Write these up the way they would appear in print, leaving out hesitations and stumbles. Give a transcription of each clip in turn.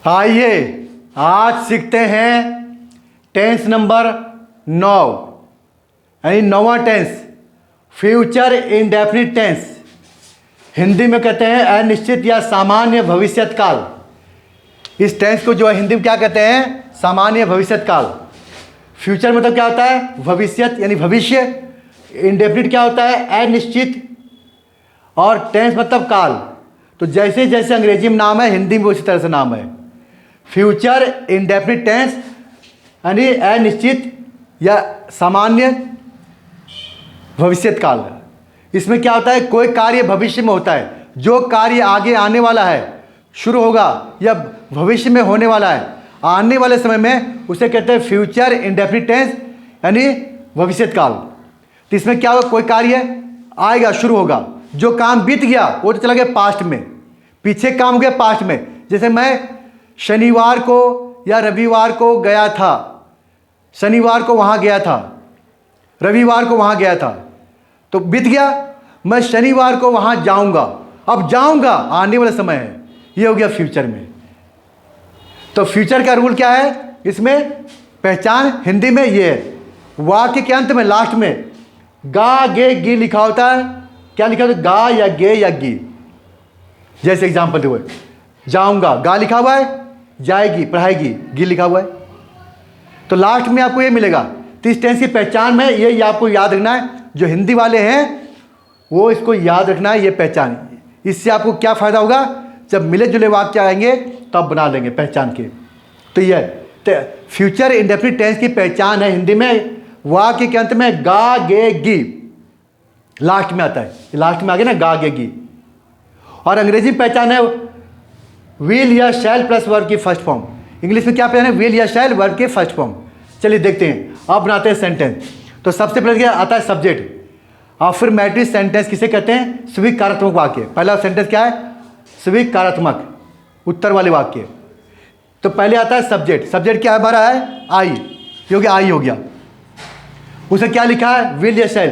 आइए आज सीखते हैं टेंस नंबर 9 यानी नौवां tense, future indefinite tense. Hindi में कहते हैं अनिश्चित या सामान्य भविष्यत काल। इस टेंस को जो है हिंदी में क्या कहते हैं? सामान्य भविष्यत काल। फ्यूचर मतलब क्या होता है? भविष्यत यानी भविष्य। इंडेफिनिट क्या होता है? अनिश्चित। और टेंस मतलब काल। तो जैसे जैसे अंग्रेजी में नाम है, हिंदी में उसी तरह से नाम है। फ्यूचर इंडेफिनिट टेंस यानी अनिश्चित या सामान्य भविष्यत काल। इसमें क्या होता है? कोई कार्य भविष्य में होता है, जो कार्य आगे आने वाला है, शुरू होगा या भविष्य में होने वाला है, आने वाले समय में, उसे कहते हैं फ्यूचर इंडेफिनिट टेंस यानी भविष्यत काल। तो इसमें क्या होगा? कोई कार्य आएगा, शुरू होगा। जो काम बीत गया वो तो चला गया पास्ट में, पीछे काम हो गया पास्ट में। जैसे मैं शनिवार को या रविवार को गया था, शनिवार को वहाँ गया था, रविवार को वहाँ गया था, तो बीत गया। मैं शनिवार को वहाँ जाऊँगा, अब जाऊँगा आने वाला समय है, ये हो गया फ्यूचर में। तो फ्यूचर का रूल क्या है? इसमें पहचान हिंदी में ये है, वाक्य के अंत में लास्ट में गा गे गी लिखा होता है। क्या लिखा होता है? गा या गे या गी। जैसे एग्जाम्पल हुए, जाऊँगा गा लिखा हुआ है, जाएगी पढ़ाएगी गी लिखा हुआ है। तो लास्ट में आपको ये मिलेगा। तो इस टेंस की पहचान में ये आपको याद रखना है। जो हिंदी वाले हैं वो इसको याद रखना है, ये पहचान। इससे आपको क्या फ़ायदा होगा? जब मिले जुले वाक्य आएंगे तब बना लेंगे पहचान के। तो ये फ्यूचर इंडेफिनिट टेंस की पहचान है हिंदी में, वाक्य के अंत में गा गे गी लास्ट में आता है। लास्ट में आ गया ना, गा गे गी। और अंग्रेजी पहचान है विल या शैल प्लस वर्ब की फर्स्ट फॉर्म। इंग्लिश में क्या पहचान है? विल या शैल वर्ब के फर्स्ट फॉर्म। चलिए देखते हैं, अब बनाते हैं सेंटेंस। तो सबसे पहले क्या आता है? सब्जेक्ट। अफर्मेटिव सेंटेंस किसे कहते हैं? स्वीकारात्मक वाक्य। पहला सेंटेंस क्या है? स्वीकारात्मक, उत्तर वाले वाक्य। तो पहले आता है सब्जेक्ट। सब्जेक्ट क्या हमारा है? आई, क्योंकि आई हो गया। उसे क्या लिखा है? विल या शैल।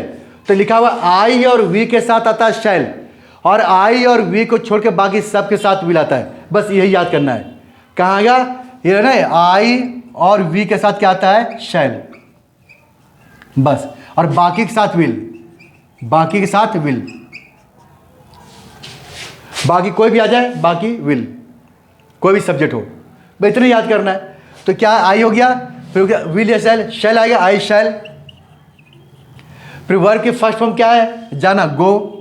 तो लिखा हुआ आई और वी के साथ आता है शैल, और आई और वी को छोड़ के बाकी सब के साथ विल आता है। बस यही याद करना है। कहाँ आएगा? ये ना, आई और वी के साथ क्या आता है? शैल, बस। और बाकी के साथ विल, बाकी के साथ विल, बाकी कोई भी आ जाए, बाकी विल, कोई भी सब्जेक्ट हो, बस इतना याद करना है। तो क्या आई हो गया, फिर विल या शैल, शैल आएगा, आई शैल। फिर वर्ब की फर्स्ट फॉर्म क्या है? जाना, गो।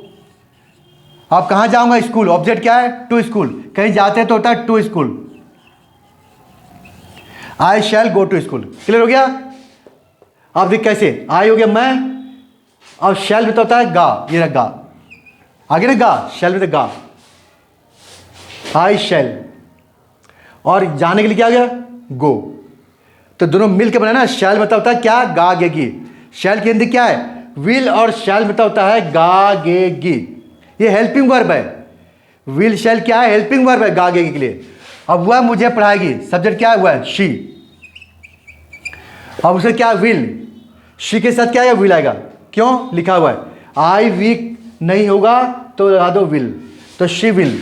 आप कहाँ जाऊंगा? स्कूल। ऑब्जेक्ट क्या है? To school. कहीं जाते हैं तो होता है to school. I shall go to school. Clear हो गया? आप देख कैसे, आई हो गया मैं, और शैल में तो होता है गा, ये रहा गा, आगे ना गा, शैल में तो गा, आई शैल। और जाने के लिए क्या आ गया? गो। तो दोनों मिलकर बना ना, शैल मतलब होता है क्या? गा गे गी। शैल की हिंदी क्या है? विल, और शैल मतलब होता है गा गे गी। ये हेल्पिंग वर्ब है। विल शैल क्या है? हेल्पिंग वर्ब है गा गे गी के लिए। अब वह मुझे पढ़ाएगी, सब्जेक्ट क्या है? वह शी। अब उसे क्या? विल। शी के साथ क्या है? विल आएगा। क्यों? लिखा हुआ है आई वीक नहीं होगा तो लगा दो विल, तो शी विल,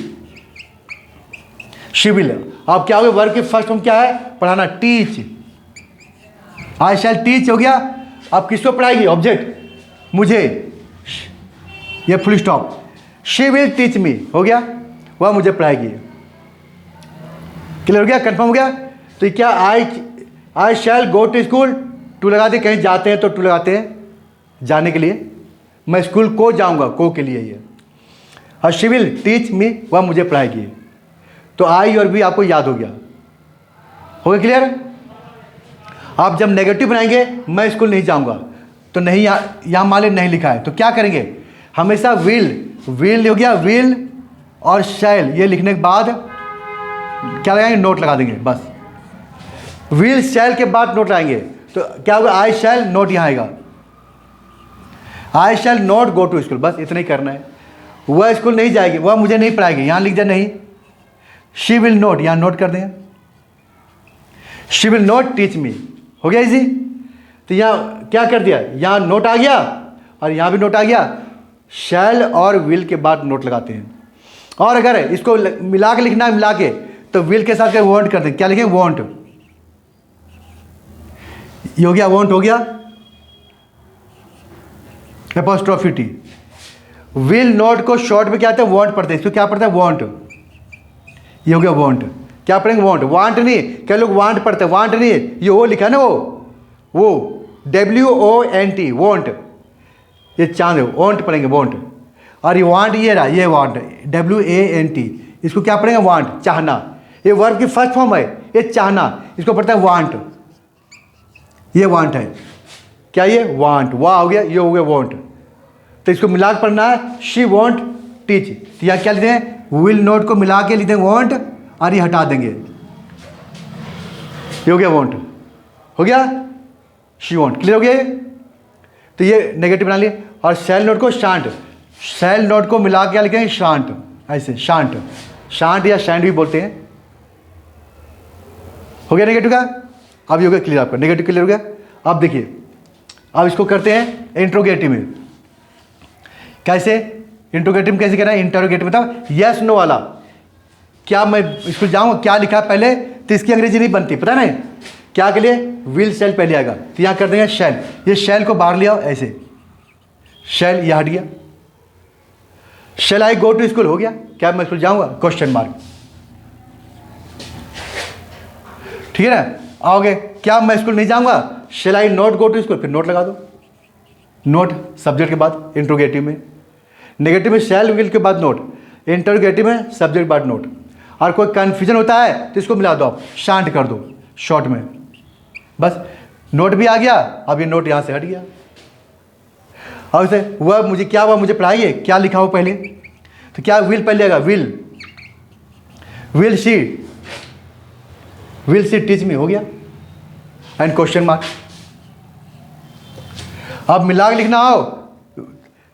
शी विल। अब क्या हो गया? वर्ब की फर्स्ट फॉर्म क्या है? पढ़ाना, टीच। आई शैल टीच हो गया। अब किसको पढ़ाएगी? ऑब्जेक्ट, मुझे, ये full stop. She will teach me हो गया, वह मुझे पढ़ाएगी। क्लियर हो गया? कंफर्म हो गया? तो क्या आई shall go to school, to लगा दे, कहीं जाते हैं तो टू लगाते हैं जाने के लिए। मैं स्कूल को जाऊंगा, को के लिए ये। और शी विल टीच मी, वह मुझे पढ़ाएगी। तो आई और बी आपको याद हो गया। हो गया क्लियर? आप जब नेगेटिव बनाएंगे, मैं स्कूल नहीं जाऊंगा, तो नहीं, यहाँ मान नहीं लिखा है, तो क्या करेंगे? हमेशा विल, विल हो गया, विल और शैल, ये लिखने के बाद क्या लगाएंगे? नोट लगा देंगे, बस। विल शैल के बाद नोट लगाएंगे, तो क्या होगा? आई शैल, नोट यहाँ आएगा, I shall not go to school, बस इतना ही करना है। वह स्कूल नहीं जाएगी, वह मुझे नहीं पढ़ाएगी, यहाँ लिख दे नहीं। शी विल नोट, यहाँ नोट कर दें, she will not teach me, हो गया इजी। तो यहाँ क्या कर दिया? यहाँ नोट आ गया और यहाँ भी नोट आ गया। शैल और विल के बाद नोट लगाते हैं। और अगर इसको मिला के लिखना है, मिला के, तो विल के साथ वॉन्ट करते हैं, क्या लिखेंगे? वॉन्ट। ये हो गया, वॉन्ट हो गया, एपोस्ट्रोफी टी। विल नॉट को शॉर्ट में क्या आता है? वॉन्ट पढ़ते हैं, इसको क्या पढ़ता है? वॉन्ट। ये हो गया वॉन्ट। क्या पढ़ेंगे? वॉन्ट। वांट नहीं, क्या लोग वांट पढ़ते हैं, वांट नहीं, ये वो लिखा है ना, वो WONT, वॉन्ट। ये चांद है, वॉन्ट पढ़ेंगे, वॉन्ट। और ये वांट, ये रहा, ये वांट, WANT, इसको क्या पढ़ेंगे? वांट, चाहना। ये वर्ब की फर्स्ट फॉर्म है, ये चाहना, इसको पढ़ता है वांट। ये वांट है, क्या ये? वांट। वाह हो गया, ये हो गया वॉन्ट। तो इसको मिला के पढ़ना है, शी वॉन्ट टीच। तो यहाँ क्या लिखते हैं? विल नॉट को मिला के लिखते हैं वॉन्ट, और ये हटा देंगे, ये हो गया वॉन्ट, हो गया शी वॉन्ट। क्लियर हो गया ये? तो ये नेगेटिव बना लिए। और शैल नोट को शांट, शैल नोट को मिला के क्या लिखेंगे? शांट, ऐसे शांट, शांट या शैंड भी बोलते हैं। हो गया नेगेटिव का? अब ये हो गया क्लियर आपका, नेगेटिव क्लियर हो गया। अब देखिए, अब इसको करते हैं इंट्रोगेटिव में। कैसे इंट्रोगेटिव कैसे करना है? इंट्रोगेटिव मतलब यस नो वाला। क्या मैं स्कूल जाऊँगा, क्या लिखा है पहले, तो इसकी अंग्रेजी नहीं बनती, पता नहीं क्या के लिए? विल शैल पहले आएगा, तो यहाँ कर देंगे शैल। ये शैल को बाहर लिया ऐसे, शैल ये हट गया। शैल आई गो टू स्कूल हो गया, क्या मैं स्कूल जाऊँगा? Question mark. ठीक है ना? आओगे, क्या मैं स्कूल नहीं जाऊँगा? शैल आई नॉट गो टू स्कूल, फिर नोट लगा दो, नोट सब्जेक्ट के बाद। इंट्रोगेटिव में, नेगेटिव में शैल विल के बाद नोट, इंटरोगेटिव में सब्जेक्ट के बाद नोट। और कोई कन्फ्यूजन होता है तो इसको मिला दो, आप शांत कर दो शॉर्ट में, बस नोट भी आ गया। अब ये नोट यहाँ से हट गया। और इसे वह मुझे क्या हुआ, मुझे पढ़ाइए, क्या लिखा हो पहले? तो क्या विल पहले आएगा? Will, will she teach me, हो गया, एंड क्वेश्चन मार्क। अब मिला के लिखना हो,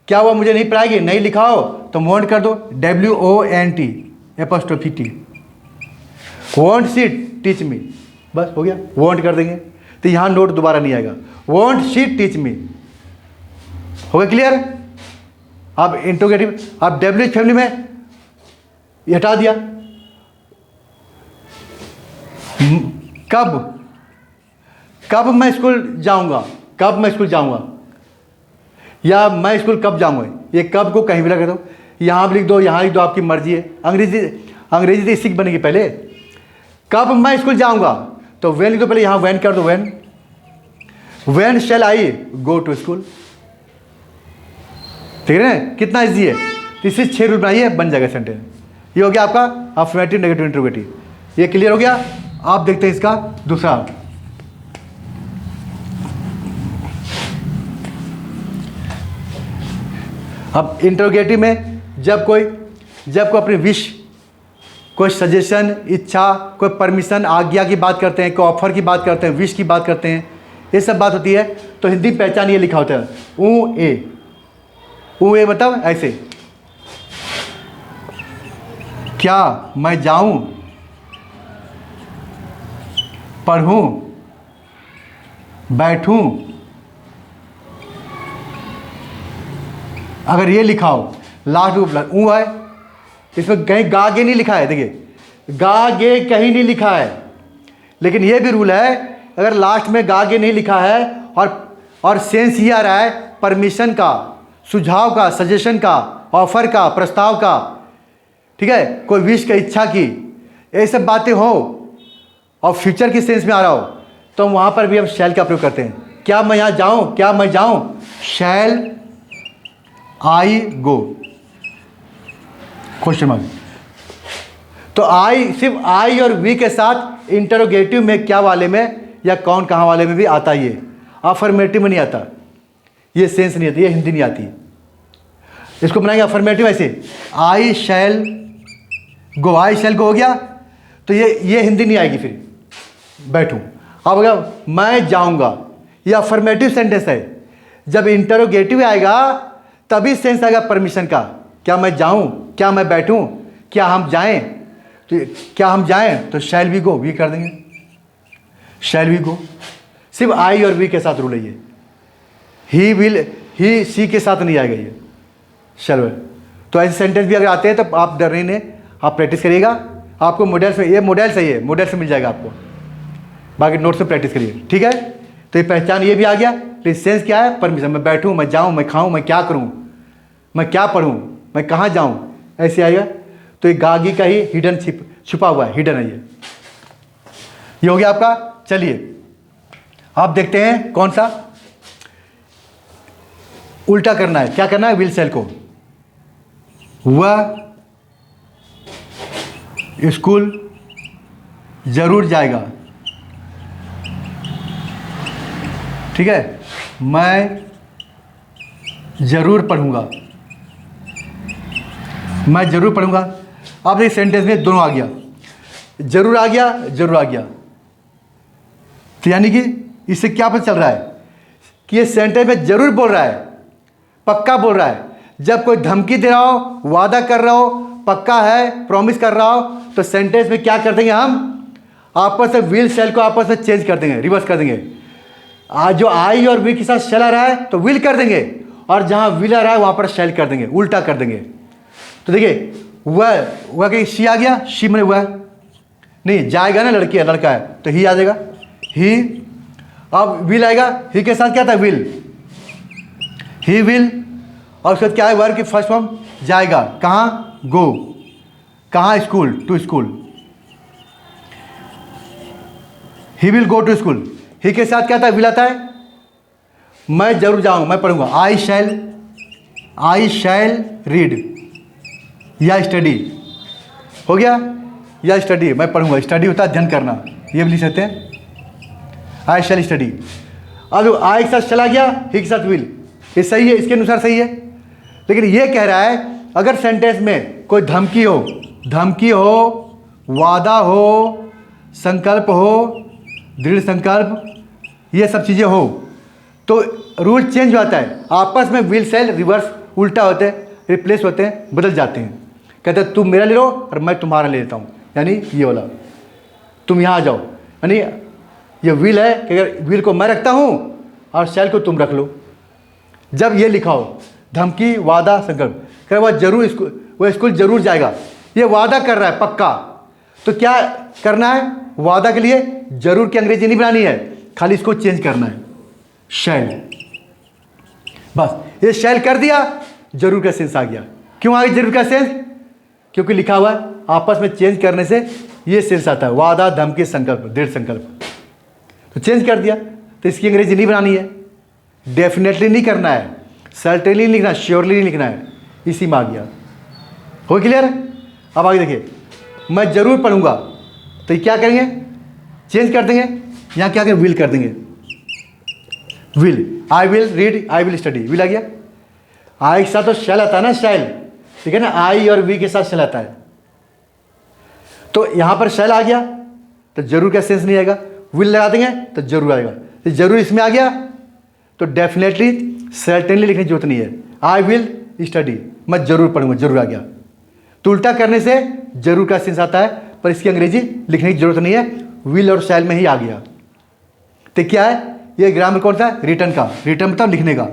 क्या हुआ मुझे नहीं पढ़ाएगी, नहीं लिखा हो तो वॉन्ट कर दो, WONT apostrophe T, want she teach me, बस हो गया, वॉन्ट कर देंगे। तो यहाँ नोट दोबारा नहीं आएगा, वॉन्ट शी टीच मी, हो गया क्लियर? अब इंट्रोगेटिव, अब W फैमिली में ये हटा दिया। कब, कब मैं स्कूल जाऊंगा, कब मैं स्कूल जाऊंगा, या मैं स्कूल कब जाऊंगा, ये कब को कहीं भी लगा दो, यहाँ भी लिख दो, यहाँ लिख दो, आपकी मर्जी है। अंग्रेजी तो सीख बनेगी पहले। कब मैं स्कूल जाऊंगा, तो वेन लिख दो पहले, यहाँ वैन कर दो, when shall I go to school. ठीक है ना? कितना ईजी है। तो इससे 6 रूल बनाइए, बन जाएगा सेंटेंस। ये हो गया आपका अफर्मेटिव, नेगेटिव, इंट्रोगेटिव। ये क्लियर हो गया। आप देखते हैं इसका दूसरा। अब इंट्रोगेटिव में जब कोई अपनी विश, कोई सजेशन, इच्छा, कोई परमिशन, आज्ञा की बात करते हैं, कोई ऑफर की बात करते हैं, विश की बात करते हैं, ये सब बात होती है, तो हिंदी पहचान ये लिखा होता है ऊ ए मतलब ऐसे, क्या मैं जाऊं, पढ़ूं, बैठूं। अगर ये लिखा हो लास्ट ऊ है, इसमें कहीं गा गे नहीं लिखा है, देखिए गा गे कहीं नहीं लिखा है, लेकिन ये भी रूल है, अगर लास्ट में गा गे नहीं लिखा है और सेंस ये आ रहा है परमिशन का, सुझाव का, सजेशन का, ऑफर का, प्रस्ताव का, ठीक है, कोई विश का, इच्छा की, ये सब बातें हो और फ्यूचर की सेंस में आ रहा हो, तो वहाँ पर भी हम शैल का प्रयोग करते हैं। क्या मैं यहाँ जाऊँ, क्या मैं जाऊँ, शैल आई गो, क्वेश्चन मार्क। तो आई सिर्फ आई और वी के साथ इंटरोगेटिव में क्या वाले में या कौन कहाँ वाले में भी आता, ये अफर्मेटिव में नहीं आता, ये सेंस नहीं आती, ये हिंदी नहीं आती। इसको बनाएंगे अफर्मेटिव ऐसे, आई शैल गो, आई शैल गो हो गया, तो ये हिंदी नहीं आएगी, फिर बैठूं। अब अगर मैं जाऊंगा, ये अफर्मेटिव सेंटेंस है, जब इंटरोगेटिव आएगा तभी सेंस आएगा परमिशन का, क्या मैं जाऊं, क्या मैं बैठूं, क्या हम जाएं, तो क्या हम जाएं तो शैल वी गो, वी कर देंगे, शैल वी गो। सिर्फ आई और वी के साथ रूल है ये, ही विल, ही सी के साथ नहीं आएगा ये, शैल। तो ऐसे सेंटेंस भी अगर आते हैं तो आप डरने ने आप प्रैक्टिस करिएगा, आपको मॉडल से, ये मॉडल सही है, मॉडल से मिल जाएगा आपको, बाकी नोट से प्रैक्टिस करिए, ठीक है। तो ये पहचान ये भी आ गया। तो सेंस क्या है? परमिशन, मैं बैठूँ, मैं जाऊँ, मैं खाऊँ, मैं क्या करूँ, मैं क्या पढ़ूँ, मैं कहाँ जाऊँ, ऐसे आएगा। तो ये गागी का ही हिडन छुपा हुआ है, हिडन है ये हो गया आपका। चलिए आप देखते हैं कौन सा उल्टा करना है। क्या करना है? विल सेल को, वह स्कूल जरूर जाएगा, ठीक है, मैं जरूर पढ़ूंगा, मैं जरूर पढ़ूंगा। अब इस सेंटेंस में दोनों आ गया, जरूर आ गया, जरूर आ गया। तो यानी कि इससे क्या पता चल रहा है कि ये सेंटेंस में जरूर बोल रहा है, पक्का बोल रहा है। जब कोई धमकी दे रहा हो, वादा कर रहा हो, पक्का है, प्रॉमिस कर रहा हो, तो सेंटेंस में क्या कर देंगे हम? आपस में विल शेल को आपस में चेंज कर देंगे, रिवर्स कर देंगे। आज जो आई और वी के साथ शेल आ रहा है तो विल कर देंगे, और जहां विल आ रहा है वहां पर शेल कर देंगे, उल्टा कर देंगे। तो देखिए वह कि शी आ गया, शी मैंने वह नहीं जाएगा ना, लड़की है, लड़का है, तो ही आ जाएगा, ही। अब विल आएगा, ही के साथ क्या था? Will, he will. और उसके बाद क्या है? वर्ब की फर्स्ट फॉर्म जाएगा, कहाँ? गो, कहाँ? School, to school, he will go to school. He के साथ क्या था? विल आता है, मैं जरूर जाऊँ, मैं पढ़ूंगा, आई शैल रीड या स्टडी, हो गया, या स्टडी, मैं पढ़ूंगा, स्टडी होता है अध्ययन करना, ये भी लिख सकते हैं, आई शैल स्टडी। अब आई के साथ चला गया, ही के साथ विल, ये सही है, इसके अनुसार सही है। लेकिन ये कह रहा है अगर सेंटेंस में कोई धमकी हो, वादा हो, संकल्प हो, दृढ़ संकल्प, ये सब चीज़ें हो, तो रूल चेंज होता है। आपस में विल सेल रिवर्स, उल्टा होते हैं, रिप्लेस होते हैं, बदल जाते हैं। कहते हैं तुम मेरा ले लो और मैं तुम्हारा ले लेता हूँ, यानी ये वाला, तुम यहाँ आ जाओ, यानी ये विल है कि अगर विल को मैं रखता हूँ और सेल को तुम रख लो। जब ये लिखा हो धमकी, वादा, संकल्प, कह वह जरूर वह स्कूल जरूर जाएगा, ये वादा कर रहा है पक्का, तो क्या करना है? वादा के लिए जरूर की अंग्रेजी नहीं बनानी है, खाली इसको चेंज करना है, शैल, बस। ये शैल कर दिया, जरूर का सेंस आ गया। क्यों आ गया जरूर का सेंस? क्योंकि लिखा हुआ है, आपस में चेंज करने से ये सेंस आता है, वादा, धमकी, संकल्प, दृढ़ संकल्प। तो चेंज कर दिया, तो इसकी अंग्रेजी नहीं बनानी है, डेफिनेटली नहीं करना है, सर्टेनली नहीं लिखना, श्योरली नहीं लिखना है, इसी में आ गया। हो क्लियर? अब आगे देखिए, मैं जरूर पढ़ूंगा, तो ये क्या करेंगे? चेंज कर देंगे, यहाँ क्या करें? विल कर देंगे, will, I will read, I will study, will आ गया। आई के साथ तो शैल आता है ना, शैल, ठीक है ना, आई और वी के साथ शैल आता है, तो यहाँ पर शैल आ गया, तो जरूर का सेंस नहीं आएगा, विल लगा देंगे तो जरूर आएगा। तो जरूर इसमें आ गया, तो डेफिनेटली, सर्टेनली लिखने की जरूरत नहीं है, आई विल स्टडी, मैं जरूर पढ़ूंगा, जरूर आ गया। तो उल्टा करने से जरूर का सेंस आता है, पर इसकी अंग्रेजी लिखने की जरूरत नहीं है, विल और शैल में ही आ गया। तो क्या है ये ग्रामर? कौन सा? रिटर्न का। रिटर्न मतलब लिखने का,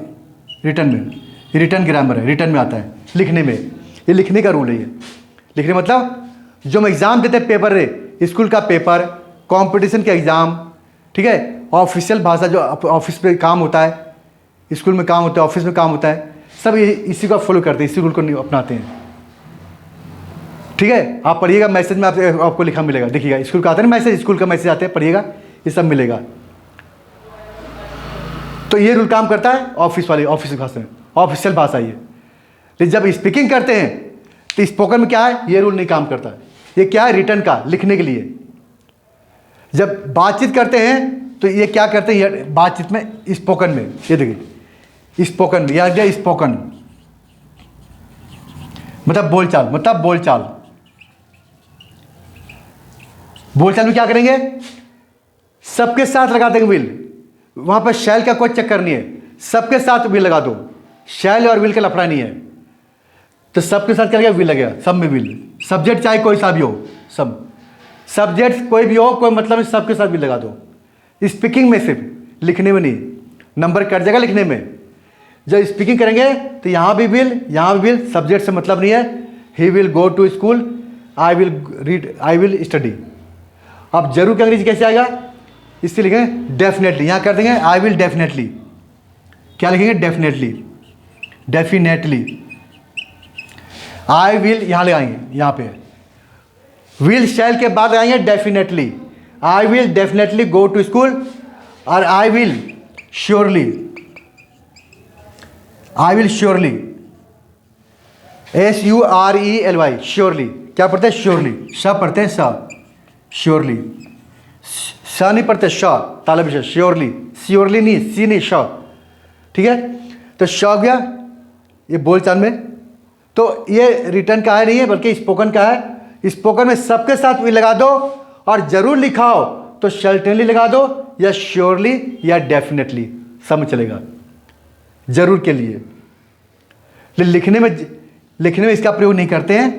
रिटर्न में, रिटर्न ग्रामर है, रिटर्न में आता है, लिखने में, ये लिखने का रूल है। ये लिखने मतलब जो हम एग्जाम देते हैं, पेपर है, स्कूल का पेपर, कंपटीशन का एग्जाम, ठीक है, ऑफिशियल भाषा जो ऑफिस पे काम होता है, स्कूल में काम होता है, ऑफिस में काम होता है, सब इसी को फॉलो करते हैं, इसी रूल को अपनाते हैं, ठीक है। आप पढ़िएगा, मैसेज में आपको लिखा मिलेगा, देखिएगा, स्कूल का आता है ना मैसेज, स्कूल का मैसेज आते हैं, पढ़िएगा, ये सब मिलेगा। तो ये रूल काम करता है ऑफिस वाली, ऑफिस भाषा में, ऑफिशियल भाषा ये। लेकिन जब स्पीकिंग करते हैं तो स्पोकन में क्या है? ये रूल नहीं काम करता है, ये क्या है? रिटर्न का, लिखने के लिए। जब बातचीत करते हैं तो ये क्या करते हैं? बातचीत में, स्पोकन में, ये देखिए, स्पोकन में, या स्पोकन मतलब बोलचाल, मतलब बोलचाल, बोलचाल में क्या करेंगे? सबके साथ लगा देंगे विल, वहां पर शैल का कोई चक्कर नहीं है, सबके साथ विल लगा दो, शैल और विल का लफड़ा नहीं है। तो सबके साथ क्या लगेगा? विल लगेगा, सब में विल, सब्जेक्ट चाहे कोई सा भी हो, सब सब्जेक्ट कोई भी हो, कोई मतलब नहीं, सबके साथ विल लगा दो। स्पीकिंग में सिर्फ, लिखने में नहीं, नंबर कट जाएगा लिखने में। जब स्पीकिंग करेंगे तो यहाँ भी विल, यहाँ भी विल, सब्जेक्ट से मतलब नहीं है। He will go to school, I will read, I will study. अब जरूर का अंग्रेजी कैसे आएगा, इससे लिखेंगे डेफिनेटली, यहाँ कर देंगे आई विल डेफिनेटली। क्या लिखेंगे, डेफिनेटली, डेफिनेटली। आई विल यहाँ लगाएंगे, यहाँ पे विल शैल के बाद लगाएंगे definitely. I will definitely go to school, और I will surely, I will surely, SURELY, surely. क्या पढ़ते हैं, श्योरली, श पढ़ते हैं, स, श्योरली, स नहीं पढ़ते, श तालब श, श्योरली, श्योरली नहीं, सी नहीं, श। ठीक है, तो श हो गया ये बोलचाल में। तो ये रिटर्न का है नहीं है, बल्कि स्पोकन का है। स्पोकन में सबके साथ भी लगा दो, और जरूर लिखाओ तो सर्टेनली लगा दो, या श्योरली, या डेफिनेटली, सब में चलेगा, जरूर के लिए। लिखने में इसका प्रयोग नहीं करते हैं,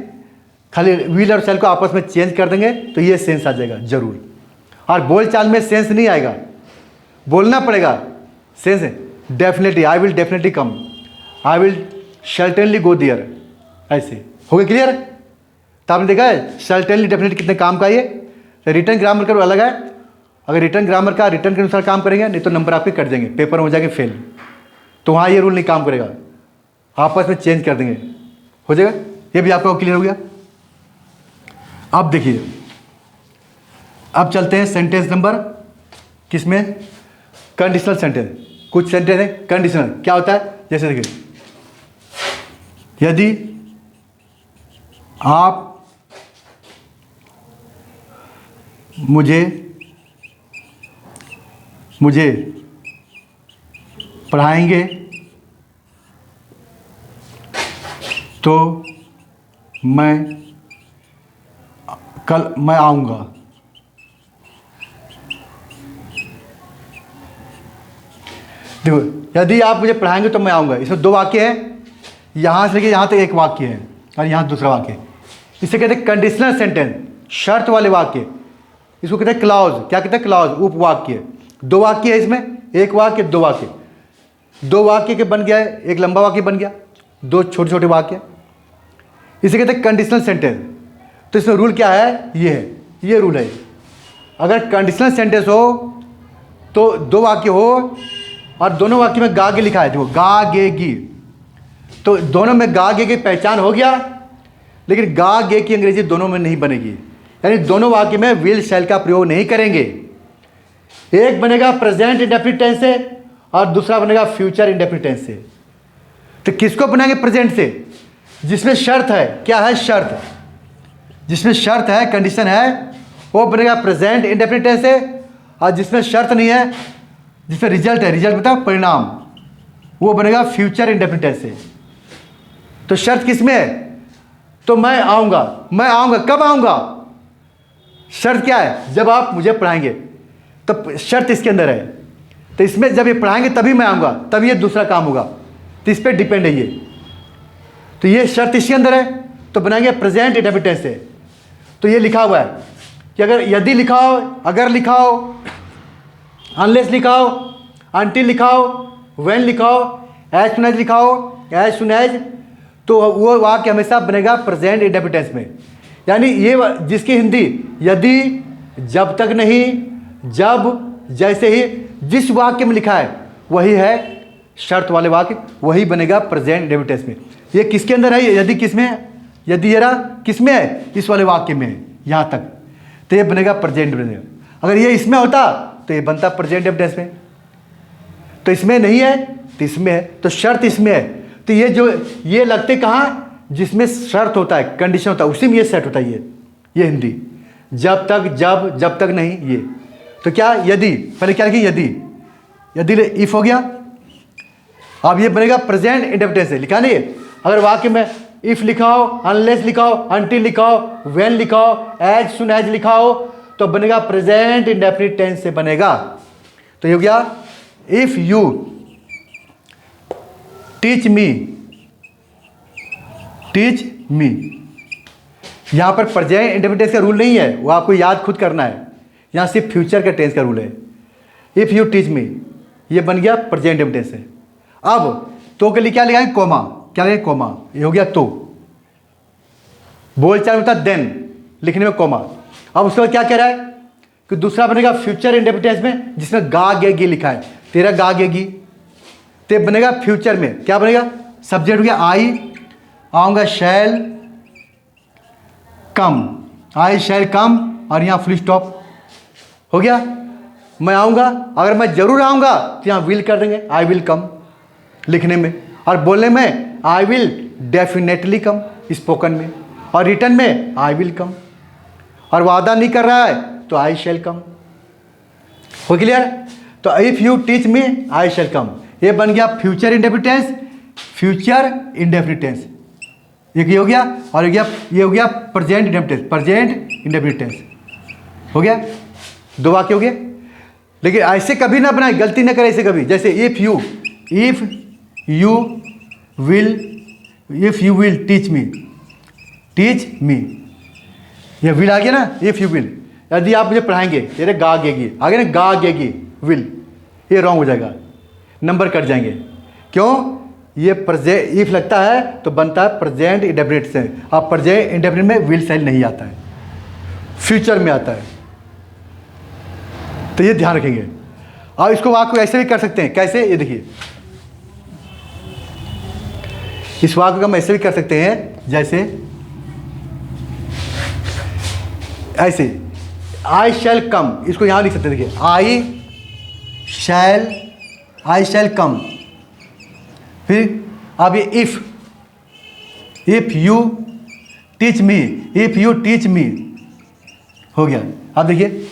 खाली विल और शैल को आपस में चेंज कर देंगे तो ये सेंस आ जाएगा जरूर। और बोलचाल में सेंस नहीं आएगा, बोलना पड़ेगा सेंस है। Definitely, I will definitely come, I will certainly go there, ऐसे हो गया क्लियर। तो आपने देखा है सर्टेनली डेफिनेटली कितने काम का ये। तो रिटर्न ग्रामर का अलग है, अगर रिटर्न ग्रामर का रिटर्न के अनुसार काम करेंगे, नहीं तो नंबर आपके कट जाएंगे, पेपर में हो जाएंगे फेल। तो वहाँ ये रूल नहीं काम करेगा, आपस में चेंज कर देंगे, हो जाएगा। ये भी आपका क्लियर हो गया। अब देखिए, अब चलते हैं सेंटेंस नंबर किसमें, कंडीशनल सेंटेंस। कुछ सेंटेंस है कंडीशनल, क्या होता है, जैसे देखिए, यदि आप मुझे पढ़ाएंगे तो मैं आऊँगा। देखो, यदि आप मुझे पढ़ाएंगे तो मैं आऊँगा, इसमें दो वाक्य हैं, यहाँ से लेके यहाँ तक एक वाक्य है, और यहाँ दूसरा वाक्य है। इसे कहते हैं कंडीशनल सेंटेंस, शर्त वाले वाक्य। इसको कहते हैं क्लॉज। क्या कहते हैं, क्लॉज, उपवाक्य। दो वाक्य है इसमें, एक वाक्य दो वाक्य, दो वाक्य के बन गया है, एक लंबा वाक्य बन गया, दो छोटे छोटे वाक्य, इसे कहते हैं कंडीशनल सेंटेंस। तो इसमें रूल क्या है, ये है, ये रूल है। अगर कंडीशनल सेंटेंस हो तो दो वाक्य हो, और दोनों वाक्य में गा गे लिखा है, देखो गा गे गी, तो दोनों में गा गे की पहचान हो गया, लेकिन गा गे की अंग्रेजी दोनों में नहीं बनेगी, यानी दोनों वाक्य में विल शैल का प्रयोग नहीं करेंगे। एक बनेगा प्रेजेंट इंडेफिनिट टेंस से, और दूसरा बनेगा फ्यूचर इंडेफिनिट टेंस से। तो किसको बनाएंगे, प्रेजेंट से, जिसमें शर्त है। क्या है शर्त, जिसमें शर्त है, कंडीशन है, वो बनेगा प्रेजेंट इंडेफिनिट टेंस से। और जिसमें शर्त नहीं है, जिसमें रिजल्ट है, रिजल्ट मतलब परिणाम, वो बनेगा फ्यूचर इंडेफिनिट टेंस से। तो शर्त किसमें है, तो मैं आऊँगा, मैं आऊँगा, कब आऊँगा, शर्त क्या है, जब आप मुझे पढ़ाएंगे, तो शर्त इसके अंदर है। तो इसमें जब ये पढ़ाएंगे तभी मैं आऊँगा, तभी ये दूसरा काम होगा, तो इस पर डिपेंड है ये। तो ये शर्त इसके अंदर है, तो बनाएंगे प्रेजेंट इंडेफिनिट टेंस से। तो ये लिखा हुआ है कि अगर यदि लिखाओ, अगर लिखाओ, अनलेस लिखाओ, अनटिल लिखाओ, व्हेन लिखाओ, एज सुन एज लिखाओ, एज सुन एज, तो वो वाक्य हमेशा बनेगा प्रेजेंट इंडेफिनिट टेंस में। यानी ये जिसकी हिंदी यदि, जब तक नहीं, जब, जैसे ही, जिस वाक्य में लिखा है वही है शर्त वाले वाक्य, वही बनेगा प्रेजेंट इंडेफिनिट टेंस में। ये किसके अंदर है, यदि किसमें है, यदि ये रहा किसमें है, इस वाले वाक्य में है, यहाँ तक, तो ये बनेगा प्रेजेंट बनेगा। अगर ये इसमें होता तो ये बनता प्रेजेंट इंडेफिनिट टेंस में। तो इसमें नहीं है तो इसमें है, तो शर्त इसमें है। तो ये जो ये लगते कहाँ, जिसमें शर्त होता है, कंडीशन होता है, उसी में ये सेट होता है। ये हिंदी जब तक, जब तक नहीं, ये। तो क्या, यदि, पहले क्या लिखी, यदि इफ हो गया। अब ये बनेगा प्रेजेंट इंडेफिनिट टेंस है, लिखा नहीं है। अगर वाक्य में इफ लिखाओ, अनलेस लिखाओ, अनटिल लिखाओ, व्हेन लिखाओ, एज सुन एज लिखाओ, तो बनेगा प्रेजेंट इंडेफिनिट टेंस से बनेगा। तो ये हो गया, इफ यू टीच मी। यहां पर प्रेजेंट इंडेफिनिट टेंस का रूल नहीं है, वो आपको याद खुद करना है। यहां सिर्फ फ्यूचर का टेंस का रूल है। इफ यू टीच मी, ये बन गया प्रेजेंट इंडेफिनिट टेंस है। अब तो के लिए क्या लगाएंगे, कोमा। क्या लगाएंगे, कोमा। ये हो गया तो। बोलचाल होता देन, लिखने में कॉमा। अब उसके बाद क्या कह रहा है कि दूसरा बनेगा फ्यूचर इंडेफिनिट टेंस में, जिसमें गागेगी लिखा है, तेरा गागेगी, ते बनेगा फ्यूचर में क्या बनेगा, सब्जेक्ट हो गया आई, आऊँगा शैल कम, आई शैल कम, और यहाँ फुल स्टॉप हो गया। मैं आऊँगा, अगर मैं ज़रूर आऊँगा तो यहाँ विल कर देंगे, आई विल कम लिखने में, और बोलने में आई विल डेफिनेटली कम स्पोकन में, और रिटर्न में आई विल कम, और वादा नहीं कर रहा है तो आई शैल कम। हो क्लियर? तो if you teach me I shall come, ये बन गया future indefinite tense, future indefinite tense, एक ये हो गया, और ये हो गया present indefinite tense, present indefinite tense हो गया, दो वाक्य हो गए। लेकिन ऐसे कभी ना बनाए, गलती ना करें ऐसे कभी, जैसे if you will teach me, ये विल आ गया ना, इफ़ यू विल, यदि आप मुझे पढ़ाएंगे, तेरे गागेगी आ गया ना, गागेगी विल, ये रॉन्ग हो जाएगा, नंबर कट जाएंगे। क्यों? ये प्रेजेंट इफ लगता है तो बनता है प्रेजेंट इंडेफिनिट से, अब प्रेजेंट इंडेफिनिट में विल साइन नहीं आता है, फ्यूचर में आता है, तो ये ध्यान रखेंगे। और इसको वाक्य को ऐसे भी कर सकते हैं, कैसे? ये देखिए, इस वाक्य को हम ऐसे भी कर सकते हैं, जैसे ऐसे, आई शैल कम, इसको यहां लिख सकते हैं, देखिए आई शैल कम, फिर अब ये इफ यू टीच मी हो गया। अब देखिए,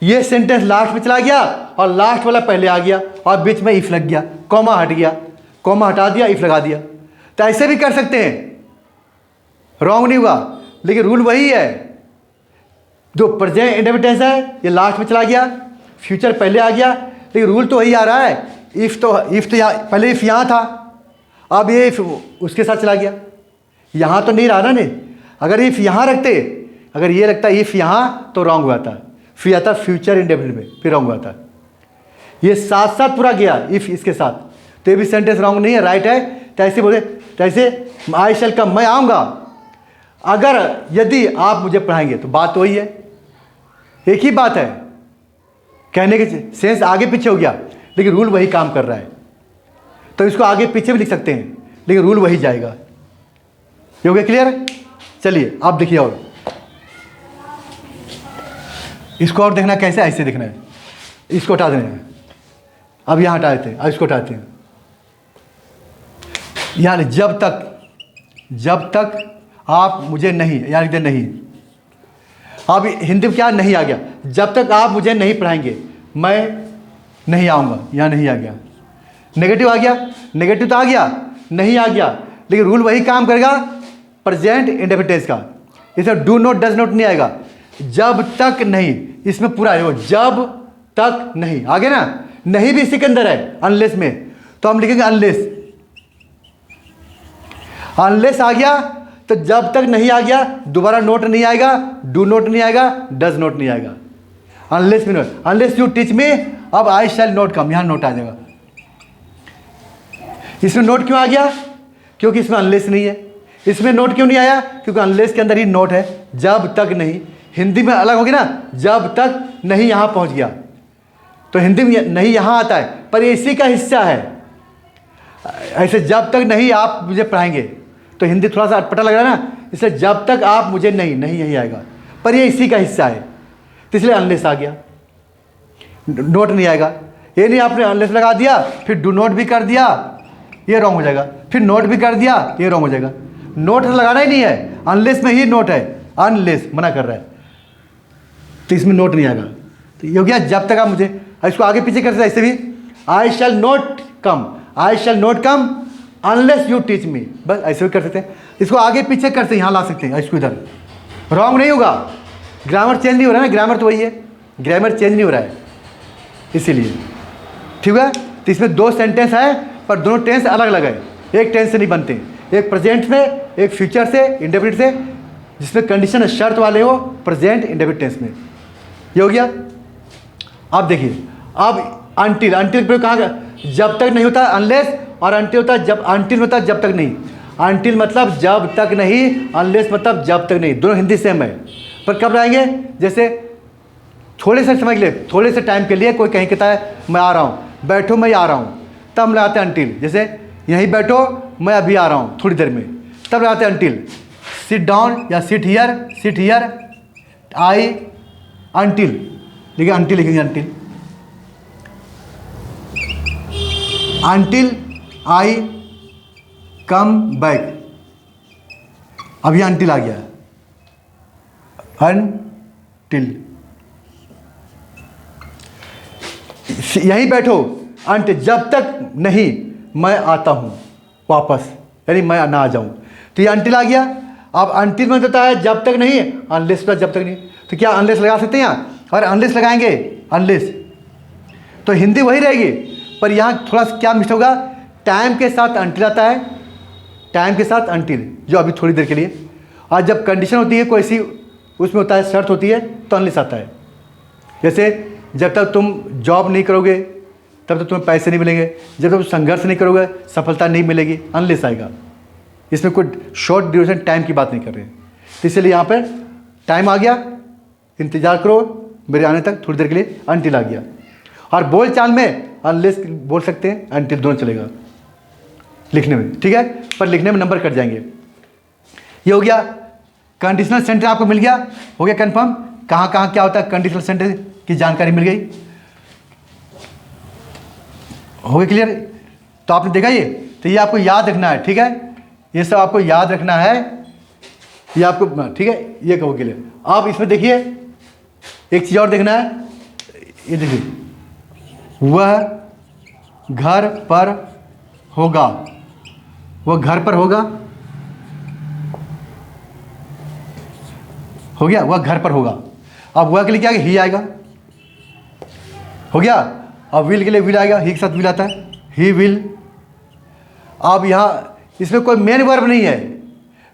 ये सेंटेंस लास्ट में चला गया और लास्ट वाला पहले आ गया और बीच में इफ लग गया, कॉमा हट गया, कॉमा हटा दिया, इफ लगा दिया। तो ऐसे भी कर सकते हैं, रॉन्ग नहीं हुआ, लेकिन रूल वही है, जो प्रेजेंट इंडेफिनिट टेंस है ये लास्ट में चला गया, फ्यूचर पहले आ गया, लेकिन रूल तो वही आ रहा है, इफ तो यहाँ पहले इफ यहाँ था, अब ये इफ उसके साथ चला गया, यहाँ तो नहीं रहा ना, नहीं। अगर इफ यहाँ रखते, अगर ये लगता है इफ यहाँ, तो रॉन्ग हुआ था, फिर आता फ्यूचर इंडेफिनिट में, फिर रॉन्ग हुआ था। ये साथ साथ पूरा गया इफ इसके साथ, तो ये भी सेंटेंस रॉन्ग नहीं है, राइट है। तो ऐसे बोले, तो ऐसे आई शैल कम, मैं आऊँगा, अगर यदि आप मुझे पढ़ाएंगे, तो बात वही है, एक ही बात है, कहने के सेंस आगे पीछे हो गया, लेकिन रूल वही काम कर रहा है। तो इसको आगे पीछे भी लिख सकते हैं, लेकिन रूल वही जाएगा। ये हो गया क्लियर? चलिए आप देखिए, और इसको और देखना कैसे, ऐसे देखना है, इसको हटा देना है, अब यहाँ हटा देते हैं, अब इसको हटाते हैं, यानी जब तक आप मुझे नहीं, यानी नहीं, अब हिंदी में क्या नहीं आ गया, जब तक आप मुझे नहीं पढ़ाएंगे मैं नहीं आऊँगा, यहाँ नहीं आ गया, नेगेटिव आ गया, नेगेटिव तो आ गया, नहीं आ गया, लेकिन रूल वही काम करेगा प्रेजेंट इंडेफिनिट टेंस का। इसमें डू नॉट डज नॉट नहीं आएगा, जब तक नहीं, इसमें पूरा है, जब तक नहीं, आगे ना, नहीं भी इसी के अंदर है, अनलेस में, तो हम लिखेंगे अनलेस आ गया, तो जब तक नहीं आ गया दोबारा नोट नहीं आएगा, डू नोट नहीं आएगा, डज नोट नहीं आएगा, अनलेस में नोट, अनलेस यू टीच मी, अब आई शैल नोट कम, यहां नोट आ जाएगा। इसमें नोट क्यों आ गया? क्योंकि इसमें अनलेस नहीं है। इसमें नोट क्यों नहीं आया? क्योंकि अनलेस के अंदर ही नोट है, जब तक नहीं। हिंदी में अलग होगी ना, जब तक नहीं यहां पहुंच गया, तो हिंदी में नहीं यहां आता है, पर ये इसी का हिस्सा है। ऐसे जब तक नहीं आप मुझे पढ़ाएंगे, तो हिंदी थोड़ा सा अटपटा लग रहा है ना, इसलिए जब तक आप मुझे नहीं यही आएगा, पर ये इसी का हिस्सा है, तो इसलिए अनलेस आ गया, नोट नहीं आएगा। ये नहीं आपने अनलेस लगा दिया फिर डू नोट भी कर दिया, ये रॉन्ग हो जाएगा, फिर नोट भी कर दिया, ये रॉन्ग हो जाएगा। नोट लगाना ही नहीं है, अनलेस में ही नोट है, अनलेस मना कर रहा है, तो इसमें नोट नहीं आएगा। तो ये हो गया जब तक आप मुझे, इसको आगे पीछे कर सकते, ऐसे भी I shall not come unless you teach me, बस ऐसे भी कर सकते हैं। इसको आगे पीछे करते यहाँ ला सकते हैं, इसको इधर, रॉन्ग नहीं होगा, ग्रामर चेंज नहीं हो रहा है ना, ग्रामर तो वही है, ग्रामर चेंज नहीं हो रहा है, इसीलिए ठीक है। तो इसमें दो सेंटेंस है, पर दोनों टेंस अलग अलग है, एक टेंस से नहीं बनते, एक प्रेजेंट में, एक फ्यूचर से, इंडेफिनिट से, जिसमें कंडीशन शर्त वाले हो, प्रेजेंट इंडेफिनिट टेंस में। ये हो गया। अब देखिए, अब अनटिल प्रयोग कहाँ का, जब तक नहीं होता अनलेस, और अनटिल होता है जब, अनटिल होता है जब तक नहीं, अनटिल मतलब जब तक नहीं, अनलेस मतलब जब तक नहीं, दोनों हिंदी सेम है। पर कब लाएंगे? जैसे थोड़े से समय के लिए, थोड़े से टाइम के लिए कोई कहीं कहता है मैं आ रहा हूँ, बैठो मैं आ रहा हूँ, तब हम लगाते हैं अनटिल। जैसे यहीं बैठो मैं अभी आ रहा हूँ थोड़ी देर में, तब लगाते हैं अनटिल। सिट डाउन या सिट हियर आई अनटिल, देखिए अनटिल लिखेंगे, अनटिल आई कम बैक। अब यह अनटिल आ गया, अनटिल। यहीं बैठो अनटिल, जब तक नहीं मैं आता हूं वापस, यानी मैं ना आ जाऊं, तो ये अनटिल आ गया। अब अनटिल में होता है जब तक नहीं, अनलेस प्लस जब तक नहीं, तो क्या अनलेस लगा सकते हैं यहाँ? और अनलेस लगाएंगे, अनलेस, तो हिंदी वही रहेगी, पर यहाँ थोड़ा सा क्या मिस्टेक होगा, टाइम के साथ अनटिल आता है, टाइम के साथ अनटिल, जो अभी थोड़ी देर के लिए। और जब कंडीशन होती है कोई सी, उसमें होता है शर्त होती है, तो अनलेस आता है। जैसे जब तक तुम जॉब नहीं करोगे तब तक तुम्हें पैसे नहीं मिलेंगे, जब तक तुम संघर्ष नहीं करोगे सफलता नहीं मिलेगी, अनलेस आएगा। इसमें कोई शॉर्ट ड्यूरेशन टाइम की बात नहीं कर रहे हैं, तो इसलिए यहाँ पर टाइम आ गया, इंतजार करो मेरे आने तक, थोड़ी देर के लिए अनटिल आ गया। और बोल चाल में अनलेस बोल सकते हैं, अनटिल दोनों चलेगा लिखने में, ठीक है, पर लिखने में नंबर कट जाएंगे। ये हो गया कंडीशनल सेंटेंस, आपको मिल गया, हो गया कंफर्म। कहाँ कहाँ क्या होता है कंडीशनल सेंटेंस की जानकारी मिल गई, हो गया क्लियर? तो आपने देखा ये, तो ये आपको याद रखना है, ठीक है, ये सब आपको याद रखना है, ये आपको, ठीक है, ये कहो क्लियर। आप इसमें देखिए एक चीज़ और देखना है, ये देखिए, वह घर पर होगा, वह घर पर होगा, हो गया, वह घर पर होगा। अब वह के लिए क्या आएगा? ही आएगा, हो गया। अब विल के लिए विल आएगा, ही के साथ विल आता है, ही विल। अब यहाँ इसमें कोई मेन वर्ब नहीं है,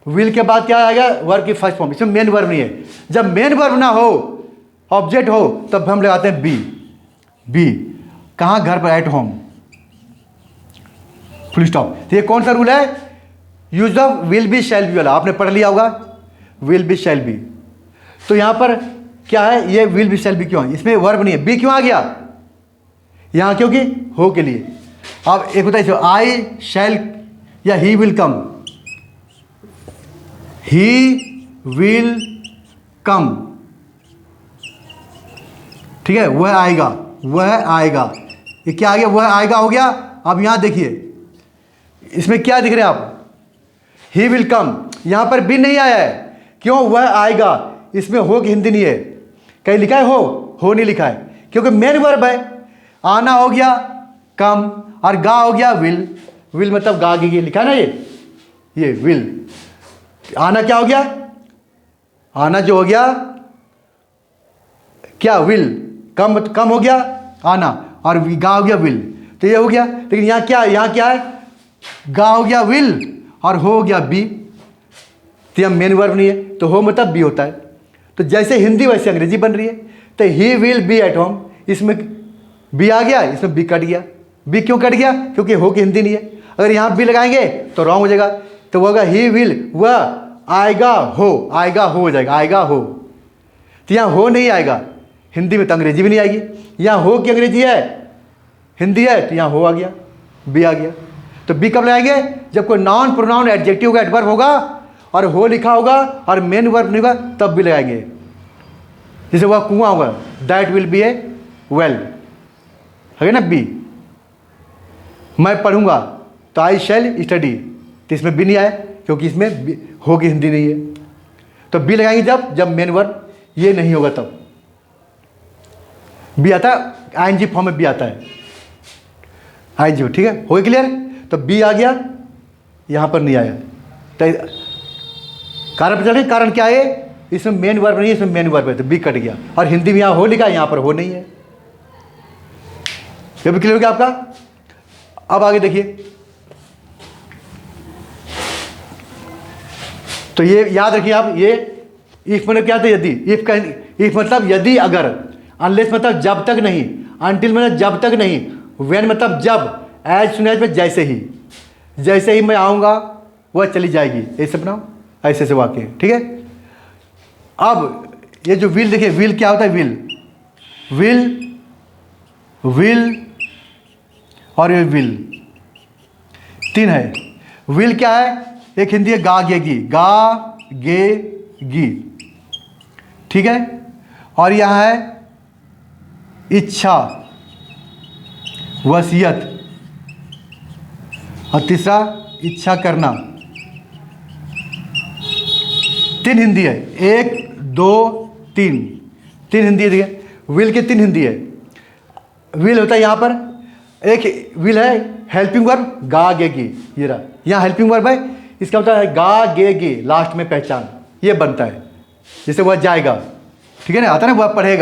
विल के बाद क्या आएगा? वर्ब की फर्स्ट फॉर्म, इसमें मेन वर्ब नहीं है। जब मेन वर्ब ना हो, ऑब्जेक्ट हो, तब हम लगाते हैं बी। बी कहाँ? घर पर, एट होम, फुल स्टॉप। तो ये कौन सा रूल है? Use of will be shall be वाला, आपने पढ़ लिया होगा, विल बी शैल बी। तो यहाँ पर क्या है? ये विल बी शैल बी क्यों है? इसमें वर्ब नहीं है, बी क्यों आ गया यहाँ? क्योंकि हो के लिए। अब एक होता है आई शैल या he will come, he will come, ठीक है, वह आएगा, वह आएगा, ये क्या आ गया? वह आएगा हो गया। अब यहां देखिए, इसमें क्या दिख रहे हैं आप? ही विल कम, यहां पर भी नहीं आया है, क्यों? वह आएगा, इसमें हो की हिंदी नहीं है, कहीं लिखा है हो नहीं लिखा है, क्योंकि मेन वर्ब है। आना हो गया कम, और गा हो गया विल, विल मतलब गा गी, लिखा है ना ये विल। आना क्या हो गया? आना जो हो गया क्या? विल। कम हो गया आना, और गा हो गया विल, तो ये हो गया। लेकिन यहाँ क्या है? गा हो गया विल और हो गया बी, तो यह मेन वर्ब नहीं है, तो हो मतलब बी होता है। तो जैसे हिंदी वैसे अंग्रेजी बन रही है। तो he will be at home, इसमें बी आ गया, इसमें बी कट गया। बी क्यों कट गया? क्योंकि हो की हिंदी नहीं है। अगर यहाँ बी लगाएंगे तो रॉन्ग हो जाएगा, तो वो होगा ही विल, वह आएगा हो, आएगा हो जाएगा, आएगा हो। तो यहाँ हो नहीं आएगा, हिंदी में तो अंग्रेजी भी नहीं आएगी। यहाँ हो की अंग्रेजी है, हिंदी है, तो यहाँ हो आ गया, बी आ गया। तो बी कब लगाएंगे? जब कोई नाउन प्रोनाउन एडजेक्टिव का एडवर्ब होगा और हो लिखा होगा और मेन वर्ब नहीं होगा, तब भी लगाएंगे। जैसे वह कुआं होगा, that will be A well, है ना। बी मैं पढ़ूंगा, तो आई शैल स्टडी, तो इसमें बी नहीं आया क्योंकि इसमें हो की हिंदी नहीं है। तो बी लगाएंगे जब मेन वर्ब ये नहीं होगा, तब बी आता है, आईएनजी फॉर्म में बी आता है, आईएनजी, ठीक है, हो गया क्लियर। तो बी आ गया, यहां पर नहीं आया, तो कारण पता चले कारण क्या है? इसमें मेन वर्ब नहीं है, इसमें मेन वर्ब है, तो बी कट गया। और हिंदी में यहां हो लिखा, यहां पर हो नहीं है। ये भी क्लियर हो गया आपका। अब आगे देखिए, तो ये याद रखिए आप, ये इफ मतलब क्या था? यदि। इफ मतलब यदि अगर, अनलेस मतलब जब तक नहीं, अनटिल मतलब जब तक नहीं, व्हेन मतलब जब, एज सुन एज में जैसे ही मैं आऊँगा वह चली जाएगी, ऐसे बनाओ, ऐसे वाक्य, ठीक है। अब ये जो विल देखिए, विल क्या होता है? विल, विल, विल और ये विल, तीन है। विल क्या है? एक हिंदी है गा गे गी, गा गे गी, ठीक है। और यहाँ है इच्छा, वसीयत, और तीसरा इच्छा करना। तीन हिंदी है, एक दो तीन, तीन हिंदी है। देखिए विल के तीन हिंदी है। विल होता है यहाँ पर, एक विल है हेल्पिंग वर्ब गा गे गी, ये रहा यहाँ हेल्पिंग वर्ब है, इसका मतलब है गा गे गी, लास्ट में पहचान, ये बनता है। जैसे वह जाएगा, ठीक है ना, आता ना, वह पढ़ेगा।